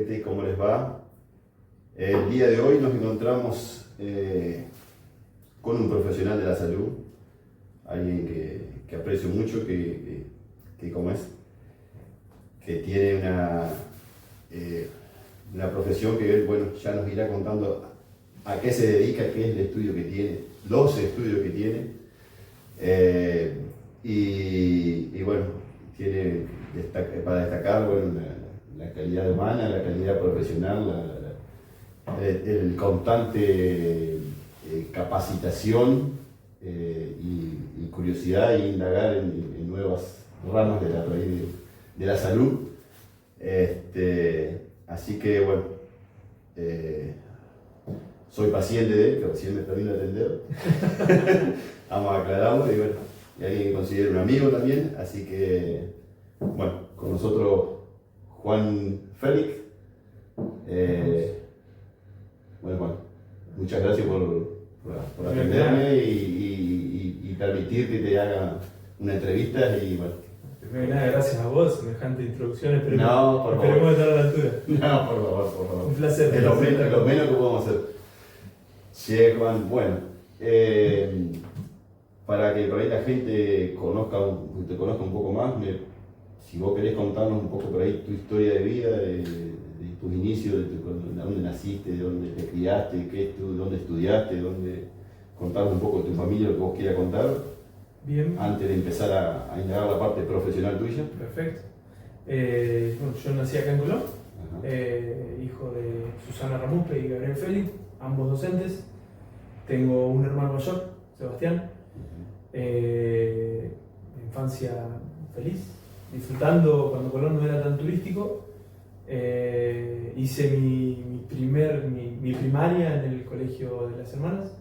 gente? ¿Cómo les va? El día de hoy nos encontramos con un profesional de la salud, alguien que aprecio mucho, ¿cómo es? Que tiene una profesión que él, bueno, ya nos irá contando a qué se dedica, qué es el estudio que tiene, los estudios que tiene. Y bueno, tiene para destacar, bueno, la calidad humana, la calidad profesional, el constante capacitación y curiosidad e indagar en nuevas ramas de la salud. Así que bueno, soy paciente de él, que recién me termino de atender. Vamos a aclararlo y bueno, y alguien que considero un amigo también, así que bueno, con nosotros Juan Félix. Bueno, muchas gracias por atenderme y permitir que te haga una entrevista y bueno. Primero nada, gracias a vos, semejante introducción, esperemos estar a la altura. No, por favor. Un placer. Es lo menos que podemos hacer. Che, Juan, bueno, para que por ahí la gente te conozca un poco más, si vos querés contarnos un poco por ahí tu historia de vida, de tus inicios, de dónde naciste, de dónde te criaste, dónde estudiaste, contarnos un poco de tu familia, lo que vos quieras contar. Bien. Antes de empezar a indagar la parte profesional tuya. Perfecto. Bueno, yo nací acá en Colón, hijo de Susana Ramuspe y Gabriel Félix, ambos docentes. Tengo un hermano mayor, Sebastián. Infancia feliz, disfrutando cuando Colón no era tan turístico. Hice mi primaria en el Colegio de las Hermanas,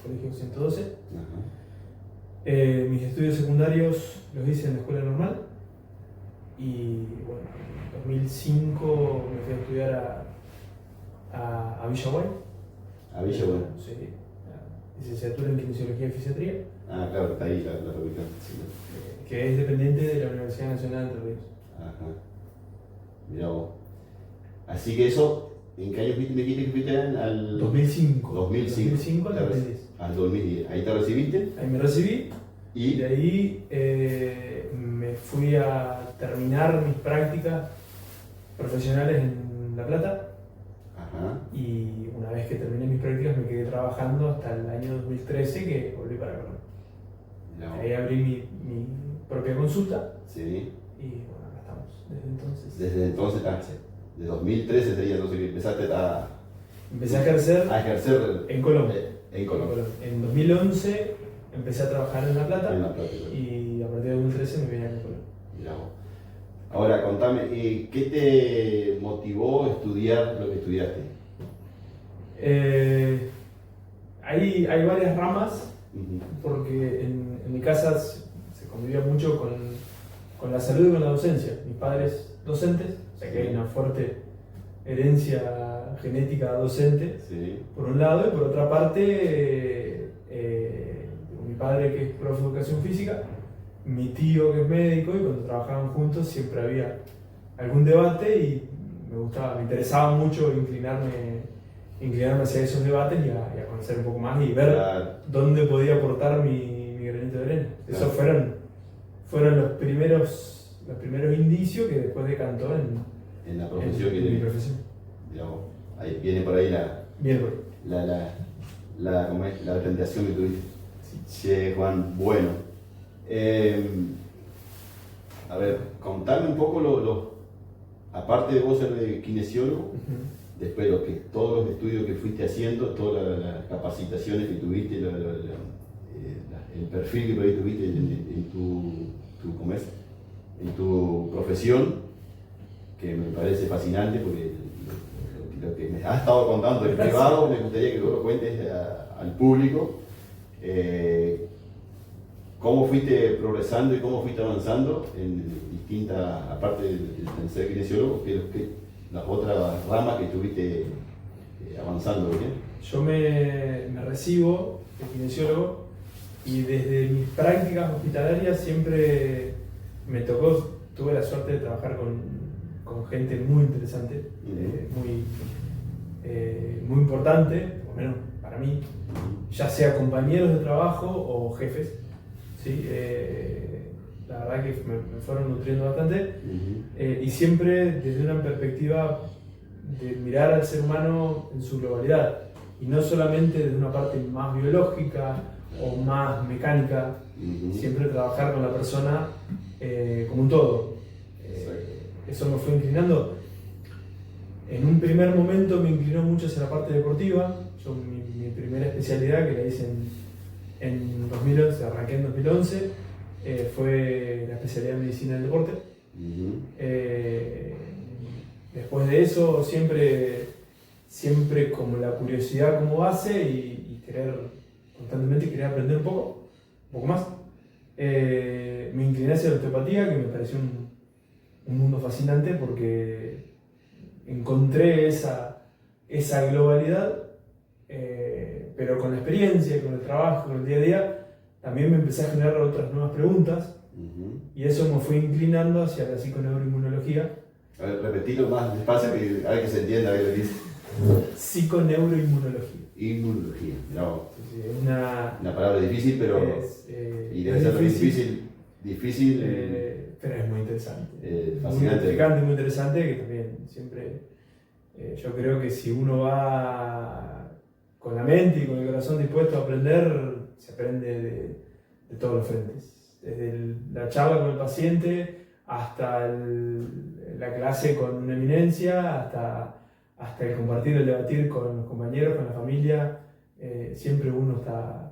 en el Colegio 112. Mis estudios secundarios los hice en la escuela normal y bueno, en 2005 me fui a estudiar a Villaguay. ¿A Villaguay? Sí, licenciatura en Kinesiología y Fisiatría. Ah, claro, está ahí la facultad. Sí. Que es dependiente de la Universidad Nacional de Entre Ríos. Ajá. Mirá vos. Así que eso, ¿en qué año me dijiste que fuiste al 2005. 2005 al 2010. Al 2010. ¿Ahí te recibiste? Ahí me recibí y de ahí me fui a terminar mis prácticas profesionales en La Plata. Ajá. Y una vez que terminé mis prácticas me quedé trabajando hasta el año 2013 que volví para Colón. No. Ahí abrí mi propia consulta. Sí. Y bueno, acá estamos desde entonces. Desde entonces, de 2013 sería entonces que empezaste Empecé a ejercer en Colón. En Colón. En 2011 empecé a trabajar en La Plata. En La Plata, y a partir de 2013 me vine a Colón. Mirá vos. Ahora, contame, ¿qué te motivó a estudiar lo que estudiaste? Hay varias ramas, porque en mi casa se convivía mucho con la salud y con la docencia. Mis padres docentes, o sea que hay una fuerte herencia genética docente, sí, por un lado, y por otra parte, mi padre que es profe de educación física, mi tío que es médico, y cuando trabajaban juntos siempre había algún debate y me interesaba mucho inclinarme hacia esos debates y a conocer un poco más y ver dónde podía aportar mi granito de arena. Esos fueron los primeros indicios que después decantó en la profesión en mi profesión. Digamos, ahí viene por ahí la tentación que tuviste. Sí. Che, Juan, bueno. A ver, contame un poco aparte de vos ser kinesiólogo, después todos los estudios que fuiste haciendo, todas las capacitaciones que tuviste, el perfil que por ahí tuviste en tu profesión, que me parece fascinante porque lo que me has estado contando en privado, me gustaría que vos lo cuentes al público. ¿Cómo fuiste progresando y cómo fuiste avanzando en distintas, aparte de ser kinesiólogo, que las otras ramas que estuviste avanzando? ¿Bien? Yo me recibo de kinesiólogo y desde mis prácticas hospitalarias siempre tuve la suerte de trabajar con con gente muy interesante, muy importante, por lo menos para mí, ya sea compañeros de trabajo o jefes. ¿Sí? La verdad que me fueron nutriendo bastante y siempre desde una perspectiva de mirar al ser humano en su globalidad y no solamente desde una parte más biológica o más mecánica, siempre trabajar con la persona como un todo. Eso me fue inclinando. En un primer momento me inclinó mucho hacia la parte deportiva. Yo mi primera especialidad, que la hice en 2011, arranqué en 2011, fue la especialidad en medicina del deporte. Después de eso siempre como la curiosidad como base y constantemente querer aprender un poco más. Me incliné hacia la osteopatía, que me pareció un mundo fascinante porque encontré esa globalidad, pero con la experiencia, con el trabajo, con el día a día, también me empecé a generar otras nuevas preguntas y eso me fue inclinando hacia la psiconeuroinmunología. A ver, repetilo más despacio, a ver que se entienda a ver lo que dice. Psiconeuroinmunología. Inmunología, no. Sí, es una palabra difícil, pero. Y debe ser difícil. Pero es muy interesante. Fascinante. Muy interesante, que también siempre. Yo creo que si uno va con la mente y con el corazón dispuesto a aprender, se aprende de todos los frentes. Desde la charla con el paciente hasta la clase con una eminencia, hasta el compartir, el debatir con los compañeros, con la familia. Siempre uno está.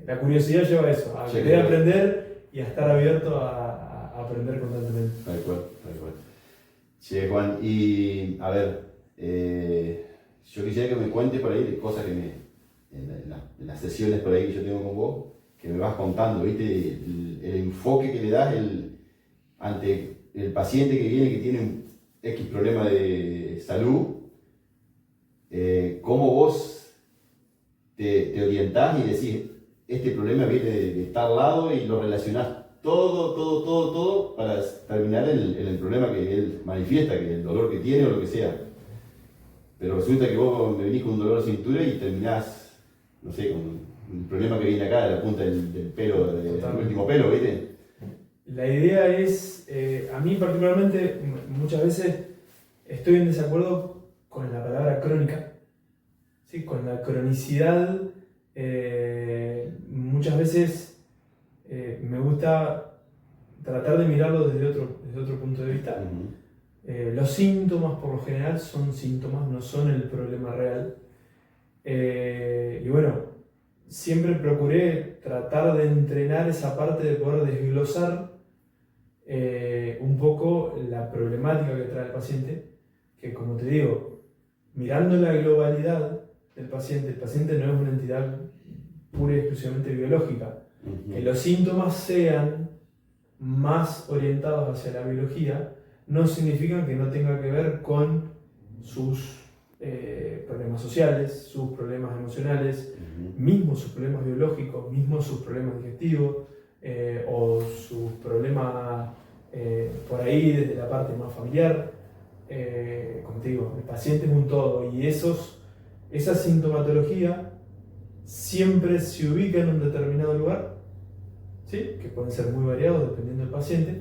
La curiosidad lleva a eso, a querer aprender y a estar abierto a aprender constantemente. Tal cual. Che, Juan, y a ver, yo quisiera que me cuentes por ahí de cosas que en las sesiones por ahí que yo tengo con vos, que me vas contando, ¿viste? El enfoque que le das ante el paciente que viene, que tiene un X problema de salud, cómo vos te orientás y decís, este problema viene de tal lado y lo relacionás todo para terminar en el problema que él manifiesta, que el dolor que tiene o lo que sea. Pero resulta que vos me venís con un dolor de cintura y terminás, no sé, con un problema que viene acá de la punta del pelo, del último pelo, ¿viste? La idea es, a mí particularmente, muchas veces estoy en desacuerdo con la palabra crónica, ¿sí? Con la cronicidad. Muchas veces me gusta tratar de mirarlo desde otro punto de vista. Los síntomas por lo general son síntomas, no son el problema real. Y bueno, siempre procuré tratar de entrenar esa parte de poder desglosar un poco la problemática que trae el paciente, que como te digo, mirando la globalidad del paciente, el paciente no es una entidad pura y exclusivamente biológica. Que los síntomas sean más orientados hacia la biología no significa que no tenga que ver con sus problemas sociales, sus problemas emocionales, mismos sus problemas biológicos, mismos sus problemas digestivos o sus problemas por ahí desde la parte más familiar. Como te digo, el paciente es un todo y esa sintomatología siempre se ubica en un determinado lugar, ¿sí? Que pueden ser muy variados dependiendo del paciente,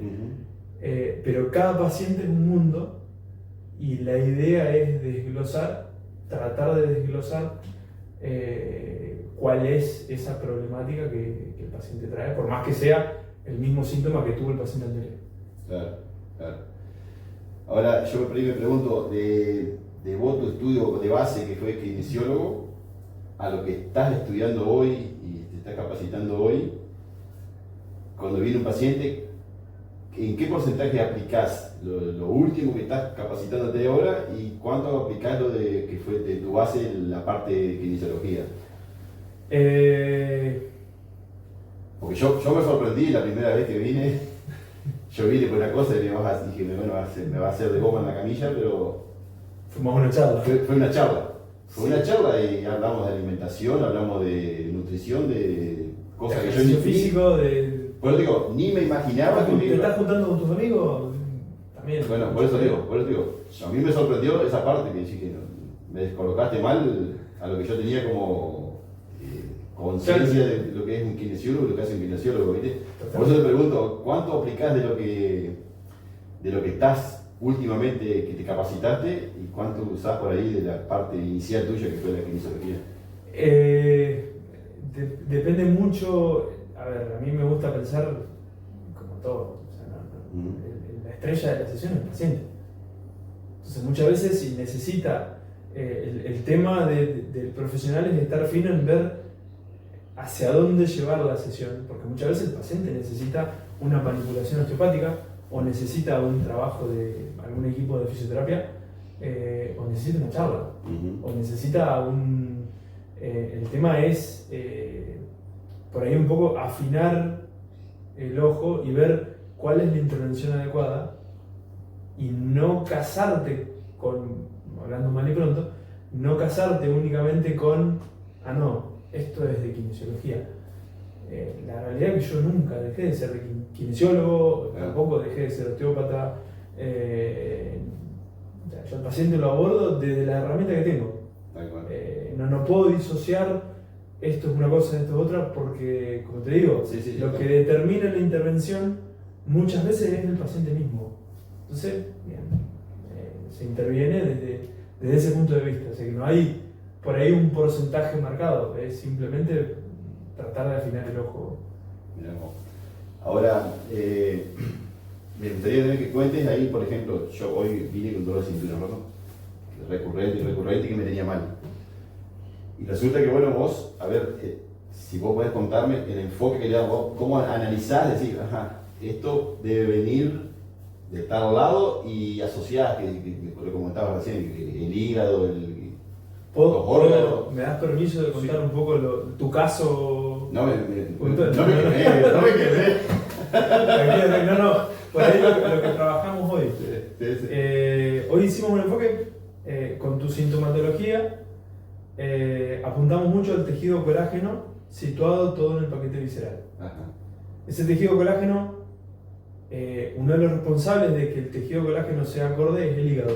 pero cada paciente es un mundo y la idea es tratar de desglosar cuál es esa problemática que el paciente trae, por más que sea el mismo síntoma que tuvo el paciente anterior. Claro. Ahora, yo me pregunto, de vos tu estudio de base, que fue kinesiólogo, a lo que estás estudiando hoy y te estás capacitando hoy, cuando viene un paciente, ¿en qué porcentaje aplicás lo último que estás capacitándote ahora y cuánto aplicás lo que fue de tu base en la parte de kinesiología? Porque yo me sorprendí la primera vez que vine. Yo vine por una cosa y dije, bueno, me va a hacer de goma en la camilla, pero. Fuimos una charla. Fue una charla. Fue una charla y hablamos de alimentación, hablamos de nutrición, de cosas que yo ni físico, Bueno, digo, ni me imaginaba que ¿Te estás juntando con tus amigos? también. Bueno, por eso digo, a mí me sorprendió esa parte que decís que me descolocaste mal a lo que yo tenía como conciencia de lo que es un kinesiólogo y lo que hace un kinesiólogo, ¿viste? Por eso te pregunto, ¿cuánto aplicás de lo que estás últimamente, que te capacitaste, y cuánto usás por ahí de la parte inicial tuya que fue la kinesiología? Depende mucho. A ver, a mí me gusta pensar como todo. O sea, la estrella de la sesión es el paciente. Entonces, muchas veces si necesita, el tema del profesional es estar fino en ver hacia dónde llevar la sesión, porque muchas veces el paciente necesita una manipulación osteopática, o necesita un trabajo de algún equipo de fisioterapia, o necesita una charla, o necesita el tema es por ahí un poco afinar el ojo y ver cuál es la intervención adecuada, y no casarte con, hablando mal y pronto, no casarte únicamente con, no, esto es de kinesiología. La realidad es que yo nunca dejé de ser kinesiólogo, tampoco dejé de ser osteópata. Yo al paciente lo abordo desde la herramienta que tengo. No puedo disociar esto es una cosa, esto es otra, porque, como te digo, lo que determina la intervención muchas veces es el paciente mismo. Entonces, bien, se interviene desde ese punto de vista. O sea que no hay por ahí un porcentaje marcado, es simplemente tratar de afinar el ojo. Ahora, me gustaría tener que cuentes ahí, por ejemplo, yo hoy vine con dolor de cintura, ¿no? Recurrente que me tenía mal. Y resulta que, bueno, vos, a ver, si vos podés contarme el enfoque que le das vos, cómo analizás, decir, esto debe venir de tal lado y asociar, que lo comentabas recién, el hígado, los órganos. ¿Me das permiso de contar un poco tu caso? No me quedé. No, por ahí lo que trabajamos hoy. Hoy hicimos un enfoque con tu sintomatología, apuntamos mucho al tejido colágeno situado todo en el paquete visceral. Ese tejido colágeno, uno de los responsables de que el tejido colágeno sea acorde es el hígado.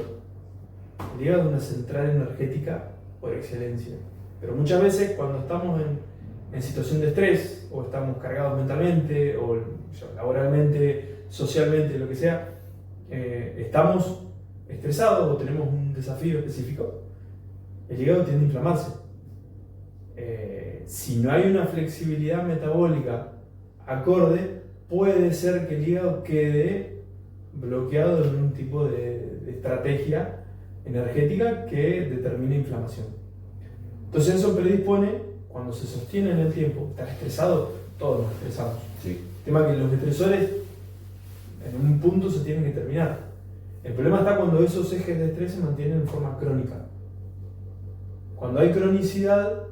El hígado es una central energética por excelencia. Pero muchas veces cuando estamos en situación de estrés, o estamos cargados mentalmente, o laboralmente, socialmente, lo que sea, estamos estresados o tenemos un desafío específico, el hígado tiende a inflamarse. Si no hay una flexibilidad metabólica acorde, puede ser que el hígado quede bloqueado en un tipo de estrategia energética que determina inflamación. Entonces eso predispone, cuando se sostiene en el tiempo, estar estresado, todos nos estresamos. El tema es que los estresores en un punto se tienen que terminar. El problema está cuando esos ejes de estrés se mantienen en forma crónica. Cuando hay cronicidad,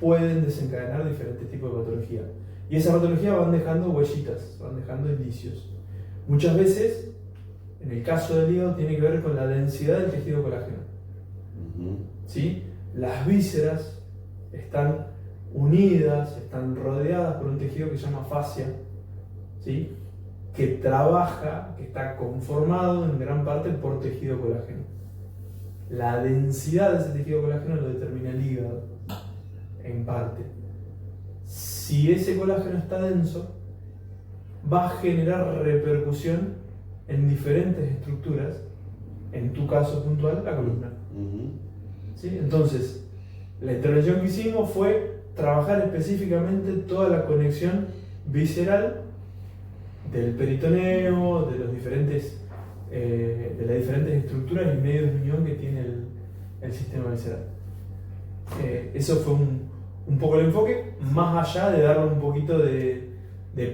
pueden desencadenar diferentes tipos de patología. Y esas patologías van dejando huellitas, van dejando indicios. Muchas veces, en el caso del hígado, tiene que ver con la densidad del tejido colágeno. ¿Sí? Las vísceras están unidas, están rodeadas por un tejido que se llama fascia, ¿sí? Que trabaja, que está conformado en gran parte por tejido colágeno. La densidad de ese tejido colágeno lo determina el hígado, en parte. Si ese colágeno está denso, va a generar repercusión en diferentes estructuras, en tu caso puntual, la columna. ¿Sí? Entonces, la intervención que hicimos fue trabajar específicamente toda la conexión visceral del peritoneo, de las diferentes estructuras y medios de unión que tiene el sistema visceral. Eso fue un poco el enfoque, más allá de darle un poquito de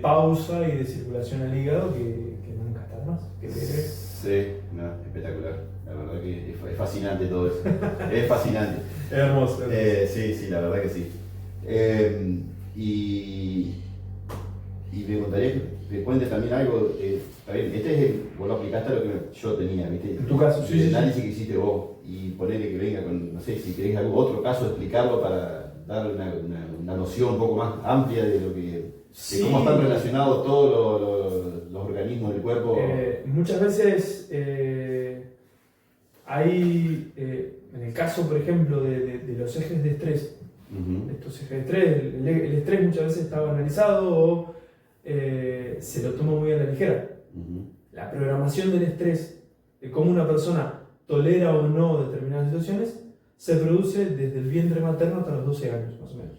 pausa y de circulación al hígado, que nunca está más. Sí, no, espectacular. La verdad que es fascinante todo eso. Es fascinante. Es hermoso. Sí, la verdad que sí. Y me gustaría que me cuentes también algo. Está bien, vos lo aplicaste a lo que yo tenía, ¿viste? En tu caso, el análisis que hiciste vos. Y ponerle que venga con, no sé, si querés algún otro caso, explicarlo para dar una noción un poco más amplia de lo que de Sí. cómo están relacionados todos los organismos del cuerpo. Muchas veces hay, en el caso, por ejemplo, de los ejes de estrés, Ujú. estos ejes de estrés, el estrés muchas veces está banalizado o se lo toma muy a la ligera. Ujú. La programación del estrés, de cómo una persona tolera o no determinadas situaciones, se produce desde el vientre materno hasta los 12 años, más o menos,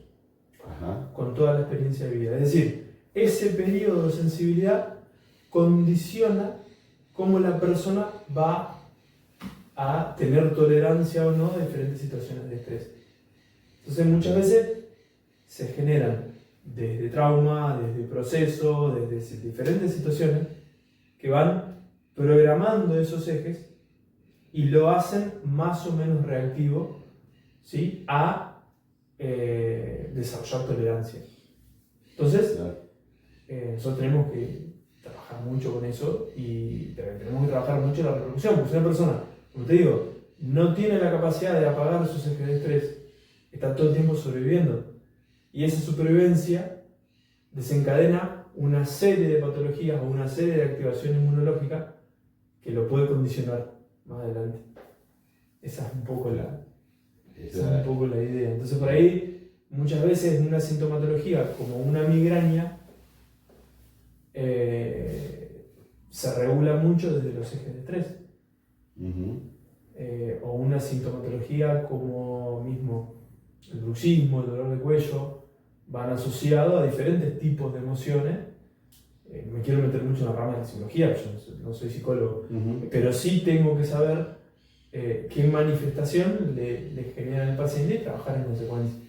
Ajá. con toda la experiencia de vida. Es decir, ese periodo de sensibilidad condiciona cómo la persona va a tener tolerancia o no a diferentes situaciones de estrés. Entonces muchas veces se generan desde trauma, desde proceso, desde diferentes situaciones que van programando esos ejes y lo hacen más o menos reactivo, ¿sí?, a desarrollar tolerancia. Entonces, Claro. nosotros tenemos que trabajar mucho con eso y tenemos que trabajar mucho en la repercusión, porque si una persona, como te digo, no tiene la capacidad de apagar sus ejes de estrés, está todo el tiempo sobreviviendo y esa supervivencia desencadena una serie de patologías o una serie de activación inmunológica que lo puede condicionar más adelante. Esa es un poco la idea. Entonces por ahí muchas veces una sintomatología como una migraña se regula mucho desde los ejes de estrés. Ujú. O una sintomatología como mismo el bruxismo, el dolor de cuello, van asociados a diferentes tipos de emociones. No me quiero meter mucho en la rama de la psicología, yo no soy psicólogo, Ujú. pero sí tengo que saber qué manifestación le genera al paciente y trabajar en consecuencia.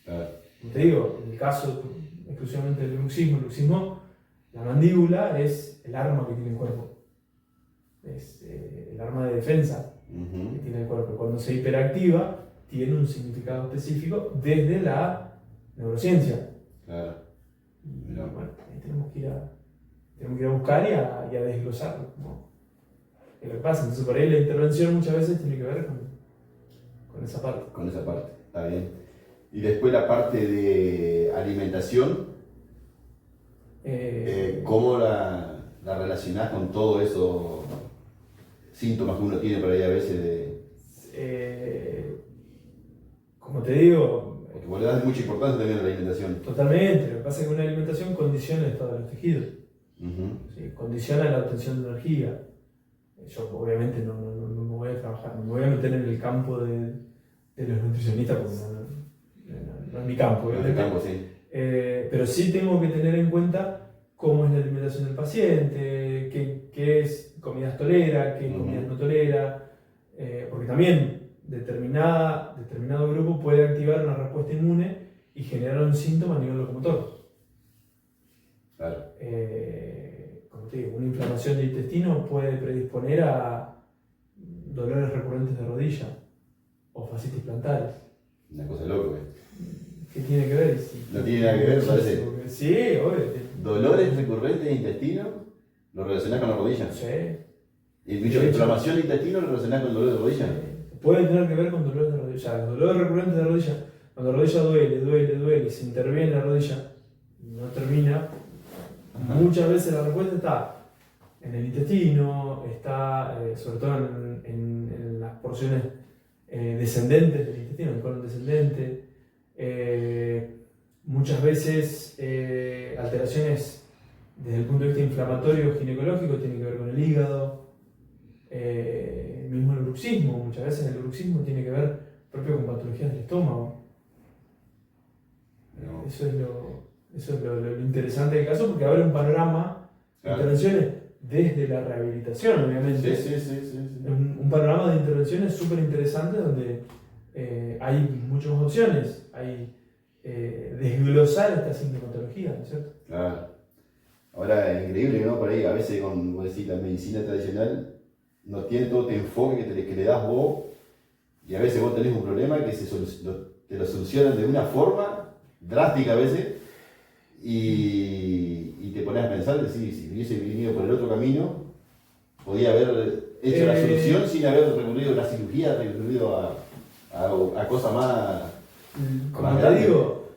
Claro. Como te digo, en el caso exclusivamente del bruxismo, la mandíbula es el arma que tiene el cuerpo, es el arma de defensa que Ujú. tiene el cuerpo. Cuando se hiperactiva, tiene un significado específico desde la neurociencia. Claro. Y Mirá. bueno, ahí tenemos que ir a buscar y a desglosarlo, ¿no? ¿Qué es lo que pasa? Entonces, por ahí la intervención muchas veces tiene que ver con esa parte. Con esa parte, está bien. Y después la parte de alimentación, ¿cómo la relacionás con todos esos síntomas que uno tiene por ahí a veces de... Como te digo, Porque vos le das mucha importancia también a la alimentación. totalmente. Lo que pasa es que una alimentación condiciona el estado de los tejidos, Ujú. ¿sí? Condiciona la obtención de energía. Yo obviamente no me voy a trabajar, no me voy a meter en el campo de los nutricionistas porque no es mi campo, En el obviamente. campo, sí. Pero sí tengo que tener en cuenta cómo es la alimentación del paciente, qué es comidas tolera, qué comidas no tolera, porque también determinado grupo puede activar una respuesta inmune y generar un síntoma a nivel locomotor. Claro. Como te digo, una inflamación del intestino puede predisponer a dolores recurrentes de rodilla o fascitis plantares. Una cosa loca, güey. ¿Qué tiene que ver? No tiene nada que ver, parece. Sí, obvio. Dolores recurrentes de intestino, ¿lo relacionás con la rodilla? Sí. Y dicho, inflamación de intestino, ¿lo relacionás con dolor de rodilla? Puede tener que ver con dolores de rodilla. O sea, los dolores recurrentes de rodilla, cuando la rodilla duele, y se interviene la rodilla y no termina, muchas veces la respuesta está en el intestino, está sobre todo en las porciones descendentes del intestino, el colon descendente. Muchas veces alteraciones desde el punto de vista inflamatorio ginecológico tienen que ver con el hígado, mismo el bruxismo, muchas veces el bruxismo tiene que ver propio con patologías del estómago. No. Eso es lo interesante del caso porque abre un panorama de intervenciones desde la rehabilitación, obviamente. Sí. Un panorama de intervenciones súper interesante donde hay muchas más opciones, hay desglosar esta sintomatología, ¿no es cierto? Claro. Ahora es increíble, ¿no? Por ahí a veces, como decís, la medicina tradicional no tiene todo este enfoque que le das vos y a veces vos tenés un problema que te lo solucionan de una forma drástica a veces y te pones a pensar que sí, si hubiese venido por el otro camino podía haber hecho la solución sin haber recurrido a la cirugía, recurrido a cosas más como te digo,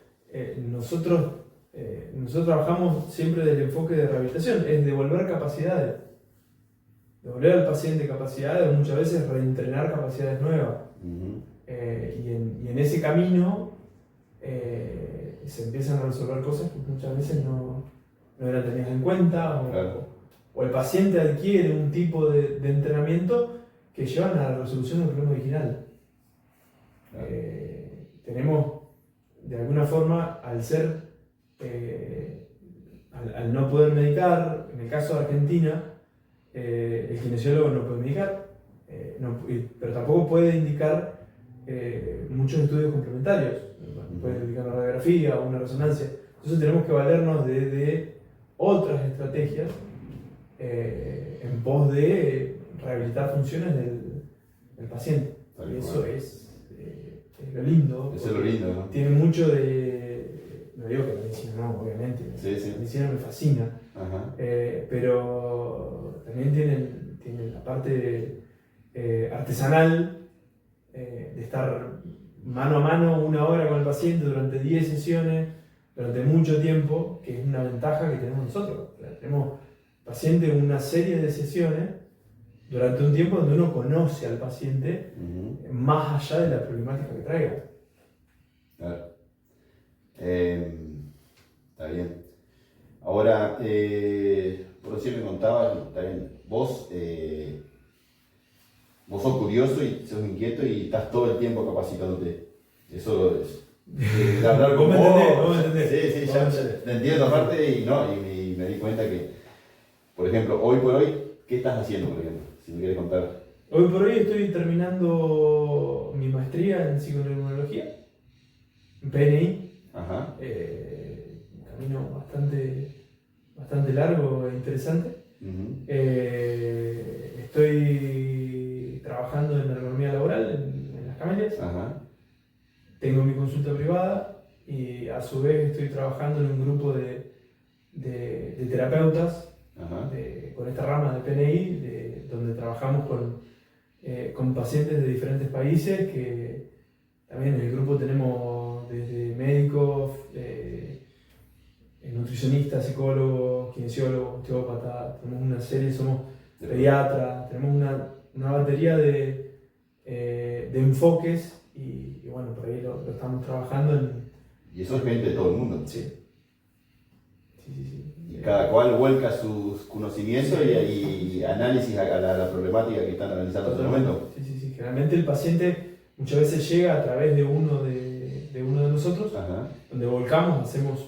nosotros trabajamos siempre del enfoque de rehabilitación, es devolver capacidades. Devolver al paciente capacidades, muchas veces reentrenar capacidades nuevas. Y en ese camino se empiezan a resolver cosas que muchas veces no eran tenidas en cuenta, o el paciente adquiere un tipo de entrenamiento que llevan a la resolución del problema original. Tenemos, de alguna forma, al no poder medicar, en el caso de Argentina, el kinesiólogo no puede medicar, pero tampoco puede indicar muchos estudios complementarios. Puede indicar una radiografía o una resonancia. Entonces tenemos que valernos de otras estrategias en pos de rehabilitar funciones del paciente. Y eso es lo lindo. Eso es lo lindo, ¿no? Tiene mucho de... No digo que la medicina no, obviamente. Sí. La medicina me fascina. Pero también tiene la parte artesanal de estar mano a mano 1 hora con el paciente durante 10 sesiones, durante mucho tiempo, que es una ventaja que tenemos nosotros. Tenemos paciente una serie de sesiones durante un tiempo donde uno conoce al paciente más allá de la problemática que traiga. Claro. Está bien. Ahora, por recién me contabas, está bien, vos sos curioso y sos inquieto y estás todo el tiempo capacitándote. Eso es. De hablar con vos. Sí, ya te entiendo aparte y me di cuenta que, por ejemplo, hoy por hoy, ¿qué estás haciendo, por ejemplo? Si me quieres contar. Hoy por hoy estoy terminando mi maestría en psiconeuroinmunología, en PNI. Un camino bastante largo e interesante. Estoy trabajando en ergonomía laboral en Las Camelias. Tengo mi consulta privada y a su vez estoy trabajando en un grupo de terapeutas con esta rama de PNI, donde trabajamos con pacientes de diferentes países, que también en el grupo tenemos desde médicos, nutricionistas, psicólogos, kinesiólogos, osteópatas, tenemos una serie, somos pediatras, tenemos una batería de enfoques y bueno, por ahí lo estamos trabajando Y eso es gente de todo el mundo. Sí. Y cada cual vuelca sus conocimientos y análisis a la problemática que están analizando en este momento. Sí. Generalmente el paciente muchas veces llega a través de uno de nosotros, donde volcamos, hacemos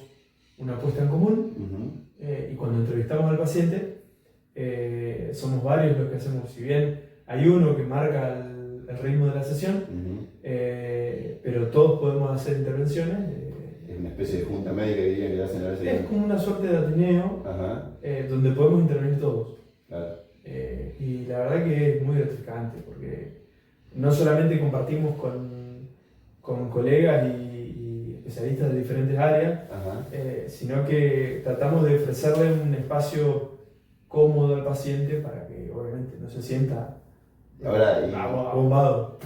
una apuesta en común y cuando entrevistamos al paciente somos varios los que hacemos. Si bien hay uno que marca el ritmo de la sesión, pero todos podemos hacer intervenciones. Es una especie de junta médica que dirían que hacen a veces. Es como una suerte de ateneo donde podemos intervenir todos. Claro. Y la verdad que es muy gratificante porque no solamente compartimos con colegas y especialistas de diferentes áreas, sino que tratamos de ofrecerle un espacio cómodo al paciente para que obviamente no se sienta abombado.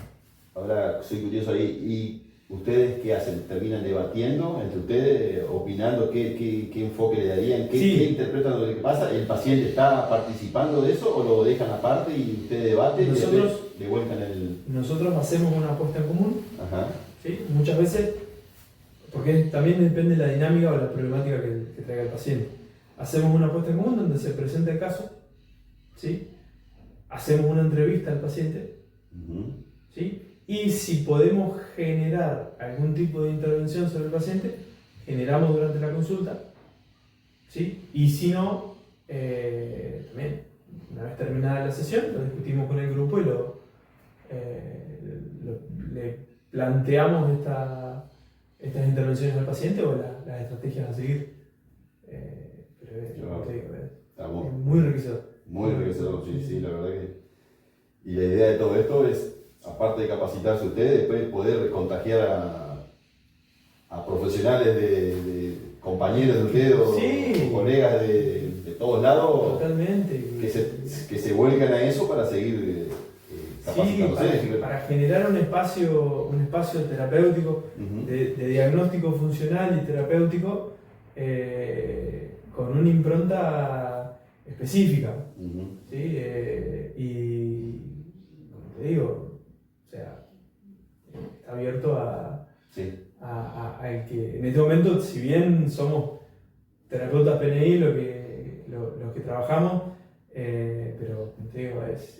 Ahora soy curioso ahí, ¿y ustedes qué hacen? ¿Terminan debatiendo entre ustedes, opinando qué enfoque le darían? ¿Qué interpretan de lo que pasa? ¿El paciente está participando de eso o lo dejan aparte y ustedes debaten y le vuelcan el...? Nosotros hacemos una apuesta en común, ¿sí? Muchas veces, porque también depende de la dinámica o la problemática que traiga el paciente. Hacemos una apuesta en común donde se presenta el caso, ¿sí? Hacemos una entrevista al paciente, ¿sí? Y si podemos generar algún tipo de intervención sobre el paciente, generamos durante la consulta, ¿sí? Y si no, también, una vez terminada la sesión, lo discutimos con el grupo y le planteamos estas intervenciones al paciente o las estrategias a seguir. Pero es muy enriquecedor. Muy enriquecedor, sí, la verdad que... Y la idea de todo esto es, aparte de capacitarse ustedes, después poder contagiar a profesionales de compañeros de ustedes o colegas de todos lados. Totalmente. Que se vuelcan a eso para seguir Sí, para generar un espacio terapéutico, de diagnóstico funcional y terapéutico, con una impronta específica. ¿Sí? Y, como te digo, o sea, está abierto a el que en este momento, si bien somos terapeutas PNI los que trabajamos, pero como te digo, es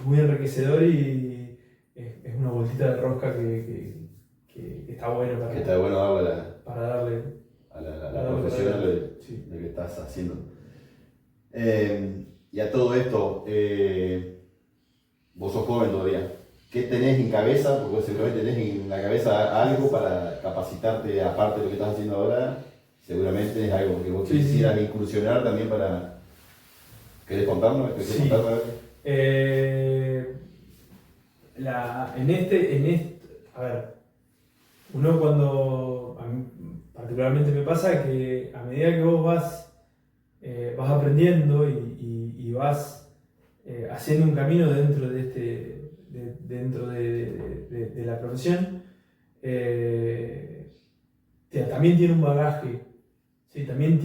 muy enriquecedor y es una bolsita de rosca que está bueno que está bueno darle para darle a la profesión a lo que estás haciendo. Y a todo esto, vos sos joven todavía. ¿Qué tenés en cabeza? Porque seguramente tenés en la cabeza algo para capacitarte, aparte de lo que estás haciendo ahora. Seguramente es algo que vos quisieras incursionar también para... ¿Querés contarnos? Sí. A ver, uno cuando, a mí particularmente me pasa que a medida que vos vas aprendiendo y vas haciendo un camino dentro de la profesión, también tiene un bagaje, ¿sí? También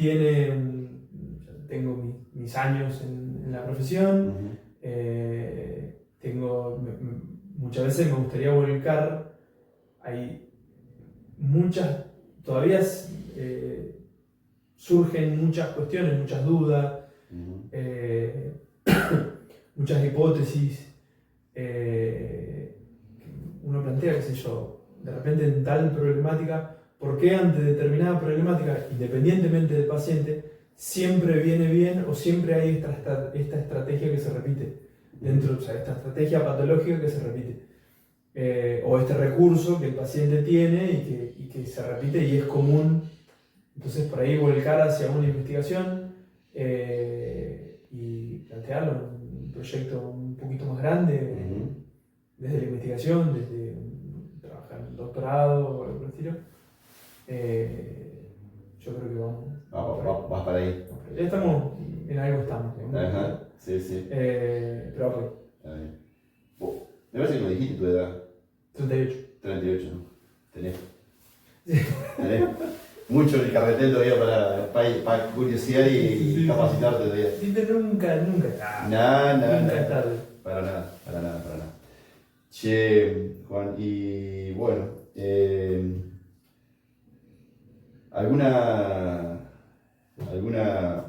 tengo mis años en la profesión, muchas veces me gustaría volcar, hay todavía surgen muchas cuestiones, muchas dudas, muchas hipótesis. Uno plantea, qué sé yo, de repente en tal problemática, ¿por qué ante determinada problemática, independientemente del paciente, siempre viene bien o siempre hay esta estrategia que se repite dentro, o sea, esta estrategia patológica que se repite? O este recurso que el paciente tiene y que se repite y es común. Entonces, por ahí volcar hacia una investigación y plantearlo en un proyecto un poquito más grande, desde la investigación, desde trabajar en un doctorado o algo por el estilo. Yo creo que vamos. Vas para ahí. Ya estamos, en algo estamos. Ajá, sí. Pero Me parece que no dijiste tu edad. 38. 38, ¿no? Tenés mucho en el carretel todavía para curiosear y capacitarte todavía. Sí, pero nunca es tarde. Nunca es tarde. Para nada. Che, Juan, y bueno, ¿alguna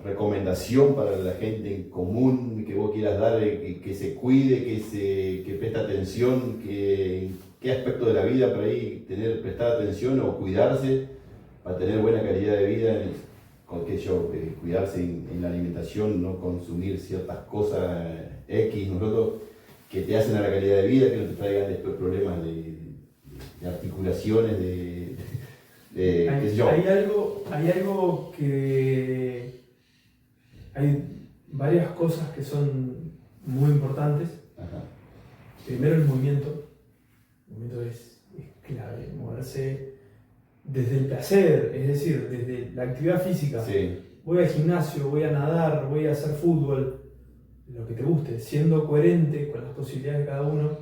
recomendación para la gente en común que vos quieras dar, que se cuide, que preste atención, qué aspecto de la vida por ahí prestar atención o cuidarse para tener buena calidad de vida, cuidarse en la alimentación, no consumir ciertas cosas X, nosotros, que te hacen a la calidad de vida, que no te traigan después problemas de articulaciones, hay algo que... Hay varias cosas que son muy importantes. Ajá. Primero, el movimiento. El movimiento es clave, moverse desde el placer, es decir, desde la actividad física. Sí. Voy al gimnasio, voy a nadar, voy a hacer fútbol, lo que te guste, siendo coherente con las posibilidades de cada uno,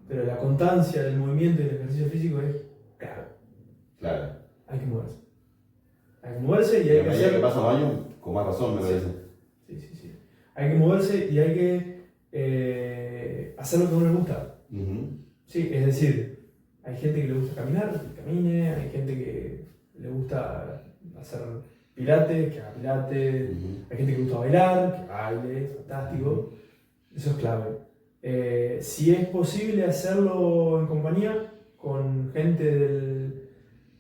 pero la constancia del movimiento y del ejercicio físico es claro. Hay que moverse y hay que hacer... que pasan los años, con más razón me parece. Sí. Hay que moverse y hay que hacer lo que a uno le gusta. Sí, es decir, hay gente que le gusta caminar, que camine, hay gente que le gusta hacer pilates, que haga pilates, hay gente que le gusta bailar, que baile, fantástico. Eso es clave. Si es posible hacerlo en compañía, con gente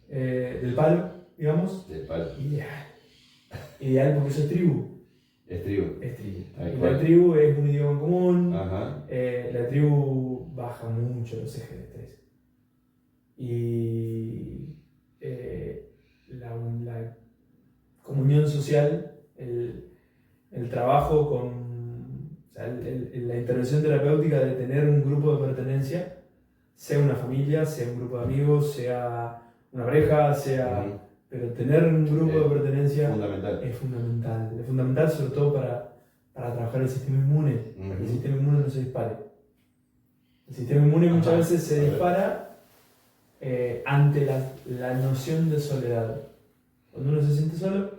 del palo, digamos. Del palo. Ideal porque eso es tribu. Es tribu. Y la tribu es un idioma en común. Ajá. La tribu baja mucho los ejes de estrés. Y la comunión social, el trabajo o sea, la intervención terapéutica de tener un grupo de pertenencia, sea una familia, sea un grupo de amigos, sea una pareja, pero tener un grupo de pertenencia es fundamental, sobre todo para trabajar el sistema inmune, para que el sistema inmune no se dispare. El sistema inmune muchas Ajá. veces se A ver. dispara ante la noción de soledad. Cuando uno se siente solo,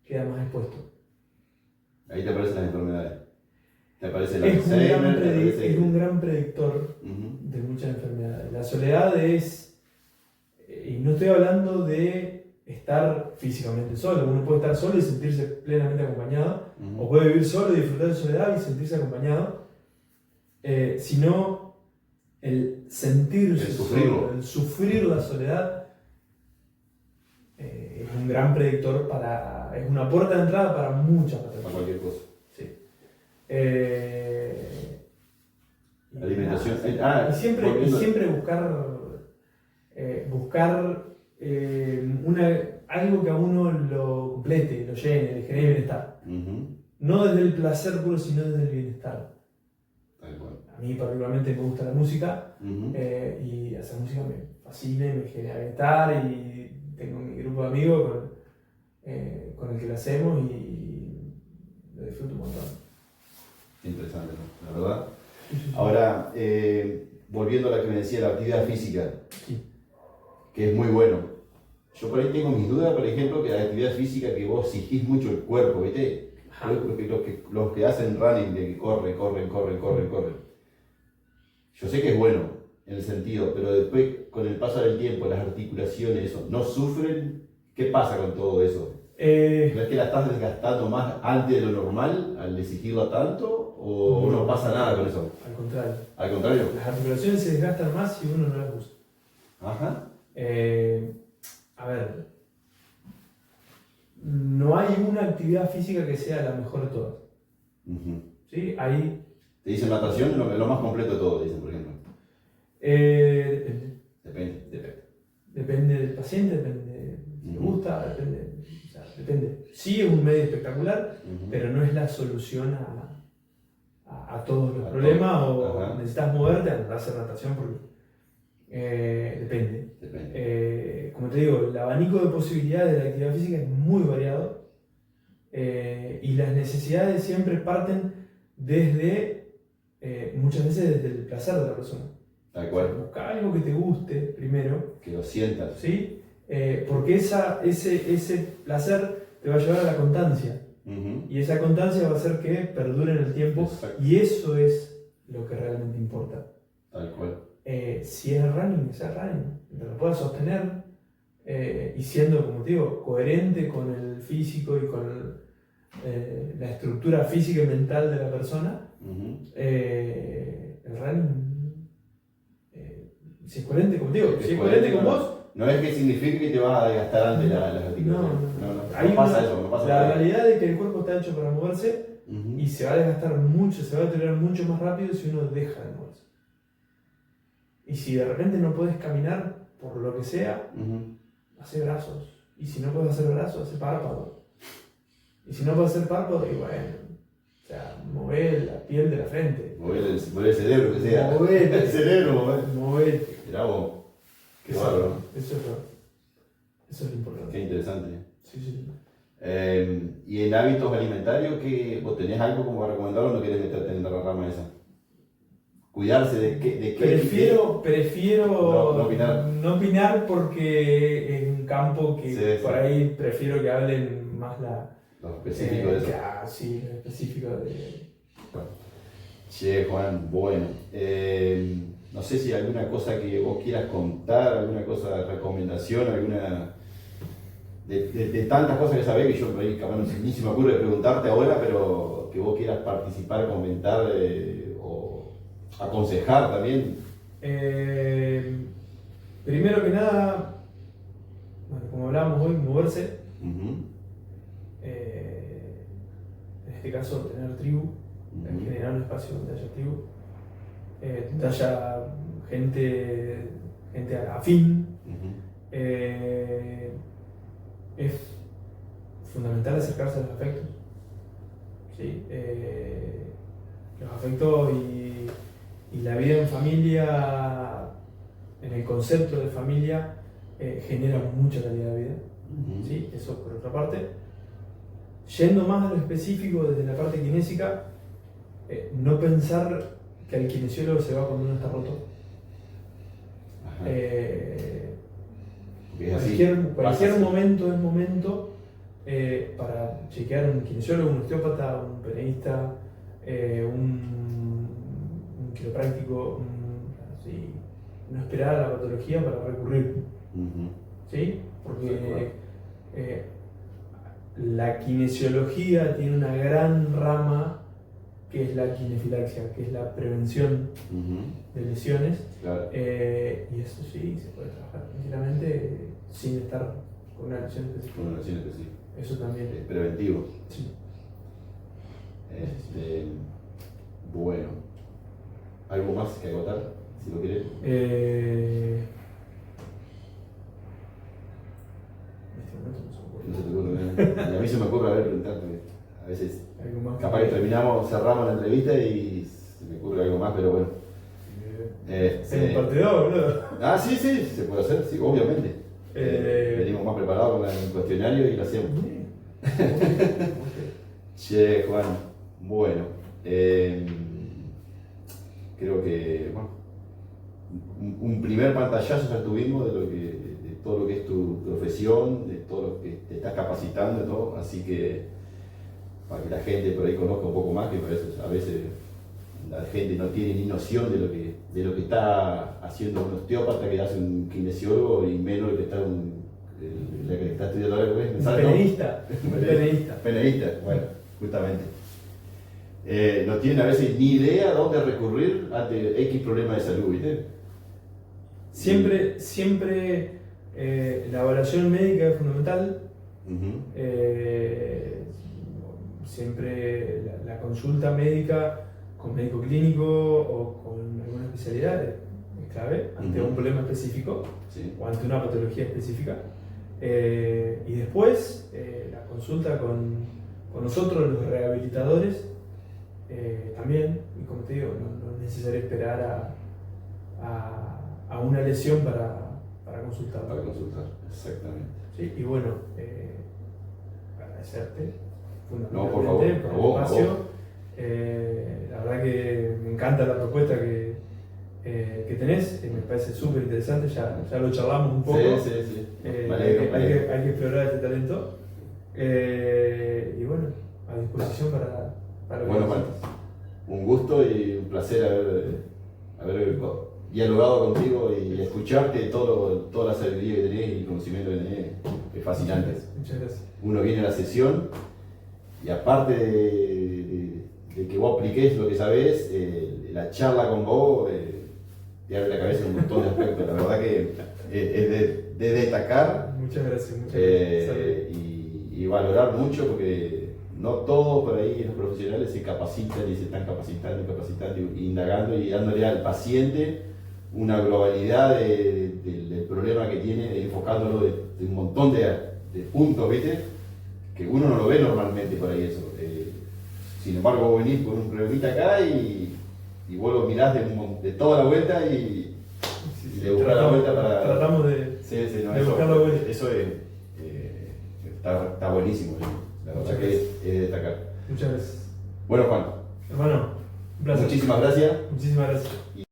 queda más expuesto. Ahí te aparecen las enfermedades. Te aparece el Es Alzheimer, te aparece... un gran predictor Ujú. de muchas enfermedades. La soledad es, y no estoy hablando de estar físicamente solo, uno puede estar solo y sentirse plenamente acompañado, Ujú. o puede vivir solo y disfrutar de soledad y sentirse acompañado, sino el sentirse El sufrirlo. solo, el sufrir la soledad, es un gran predictor es una puerta de entrada para muchas Para patologías. cualquier cosa. Sí. Y Alimentación. nada, y volviendo- siempre buscar algo que a uno lo complete, lo llene, le genere bienestar. Ujú. No desde el placer puro, sino desde el bienestar. Tal cual. A mí particularmente me gusta la música Ujú. y hacer música me fascina y me genera bienestar y tengo mi grupo de amigos con el que lo hacemos y lo disfruto un montón. Interesante, ¿no? La verdad. Ahora, volviendo a la que me decía, la actividad física, Sí. que es muy bueno. Yo por ahí tengo mis dudas, por ejemplo, que la actividad física que vos exigís mucho el cuerpo, ¿viste? Ajá. Los que hacen running, de que corren. Yo sé que es bueno en el sentido, pero después, con el paso del tiempo, las articulaciones, eso, ¿no sufren? ¿Qué pasa con todo eso? ¿No es que la estás desgastando más antes de lo normal al exigirla tanto? ¿O no pasa nada con eso? Al contrario. Al contrario. Las articulaciones se desgastan más si uno no las usa. Ajá. A ver, no hay una actividad física que sea la mejor de todas. Ujú. ¿Sí? Hay, Te dicen natación, lo más completo de todo, dicen, por ejemplo. depende. Depende. Depende del paciente, depende si le gusta, depende. Sí es un medio espectacular, Ujú. pero no es la solución a todos los A problemas todo. o Ajá. necesitas moverte a hacer natación porque depende. Depende. Como te digo, el abanico de posibilidades de la actividad física es muy variado y las necesidades siempre parten muchas veces desde el placer de la persona. Tal cual. Busca algo que te guste primero, Que lo sientas. ¿sí? Porque ese placer te va a llevar a la constancia Ujú. y esa constancia va a hacer que perdure en el tiempo. Exacto. Y eso es lo que realmente importa. Tal cual. Si es running, que sea running, que lo puedas sostener y siendo, como te digo, coherente con el físico y con la estructura física y mental de la persona, Ujú. el running, si es coherente, como te digo, si es coherente con vos, No es que signifique que te vas a desgastar antes las articulaciones. Hay No pasa una- eso, no pasa La nada. realidad es que el cuerpo está hecho para moverse Ujú. y se va a desgastar mucho, se va a deteriorar mucho más rápido si uno deja de moverse. Y si de repente no puedes caminar por lo que sea, Ujú. hace brazos. Y si no puedes hacer brazos, hace párpados. Y si no puedes hacer párpados, y bueno, o sea, mover la piel de la frente. Mover el cerebro, que sea. Movete. El cerebro, mover. Movete. Mirá vos. Qué Eso- bárbaro. Eso es lo Qué importante. interesante. Sí, sí. Y en hábitos alimentarios, ¿vos tenés algo como para recomendar o no querés meterte en la rama esa? Cuidarse de qué. Prefiero No opinar. porque es un campo que Sí, por sí. ahí prefiero que hablen más Lo específico de eso. sí, lo específico de... Che, Juan, bueno. No sé si hay alguna cosa que vos quieras contar, alguna cosa, recomendación, alguna. De tantas cosas que sabés que yo por ahí capaz ni se me ocurre preguntarte ahora, pero que vos quieras participar, comentar o aconsejar también. Primero que nada, bueno, como hablábamos hoy, moverse. Ujú, En este caso, tener tribu, ujú. generar un espacio donde haya tribu, donde haya gente afín. Ujú. Es fundamental acercarse a los afectos. ¿Sí? Los afectos y la vida en familia, en el concepto de familia, genera mucha calidad de vida. Ujú. ¿Sí? Eso por otra parte. Yendo más a lo específico desde la parte kinésica, no pensar que al kinesiólogo se va cuando uno está roto. Ajá. Porque es así, Cualquier pasa así. momento es momento para chequear un kinesiólogo, un osteópata, un peneísta, un quiropráctico, sí, no esperar a la patología para recurrir. Ujú. ¿Sí? De Porque acuerdo. la kinesiología tiene una gran rama que es la kinefilaxia, que es la prevención Ujú. de lesiones. Claro. Y eso sí, se puede trabajar tranquilamente sin estar con una lesión específica. Bueno, sí, que sí. Eso también. Es preventivo. Sí. Bueno, ¿algo más que agotar? Si lo quieres. En este momento no se me ocurre. No se te ocurre nada. Y a mí se me ocurre, a ver, preguntarte. A veces, Algo más capaz que terminamos, cerramos la entrevista y se me ocurre algo más, pero bueno. En parte 2, boludo. Ah, sí, sí, se puede hacer, sí, obviamente. Venimos más preparados con el cuestionario y lo hacemos. Che, Juan, bueno, creo que bueno, un primer pantallazo ya tuvimos de todo lo que es tu profesión, de todo lo que te estás capacitando, ¿no? Así que para que la gente por ahí conozca un poco más, que a veces la gente no tiene ni noción de lo que está haciendo un osteópata, que hace un kinesiólogo, y menos el que está la que está estudiando ahora, ¿ves? ¿Me sale, no? Peneísta. Peneísta. Peneísta, bueno, justamente. No tienen a veces ni idea a dónde recurrir ante X problema de salud, ¿viste? Siempre la evaluación médica es fundamental. Ujú. Siempre la consulta médica con médico clínico o con alguna especialidad es clave ante Ujú. un problema específico Sí. o ante una patología específica. Y después la consulta con nosotros, los rehabilitadores, también, y como te digo, no es necesario esperar a una lesión para consultar. Para consultar, exactamente. Sí, y bueno, agradecerte No, por favor, fundamentalmente por a el vos, a espacio. vos. La verdad que me encanta la propuesta que tenés, me parece súper interesante, ya lo charlamos un poco. Sí, sí, sí. Me alegro, me alegro. Hay que explorar este talento. Y bueno, a disposición para lo que Bueno, Juan, necesites. un gusto y un placer haber dialogado contigo y escucharte toda la sabiduría que tenés y el conocimiento que tenés. Es fascinante. Muchas gracias. Uno viene a la sesión y aparte de que vos apliques lo que sabés, la charla con vos te abre la cabeza en un montón de aspectos. La verdad que es de destacar. Muchas gracias. Muchas gracias. Y valorar mucho, porque no todos por ahí los profesionales se capacitan y se están capacitando, indagando y dándole al paciente una globalidad del problema que tiene, enfocándolo de un montón de puntos, ¿viste? Que uno no lo ve normalmente por ahí eso. Sin embargo, vos venís con un problemita acá y vos lo mirás de toda la vuelta y le buscás la vuelta para... Tratamos de buscar la vuelta. Eso está buenísimo, la verdad que es de destacar. Muchas gracias. Bueno, Juan, Hermano, un placer. muchísimas gracias. Muchísimas gracias.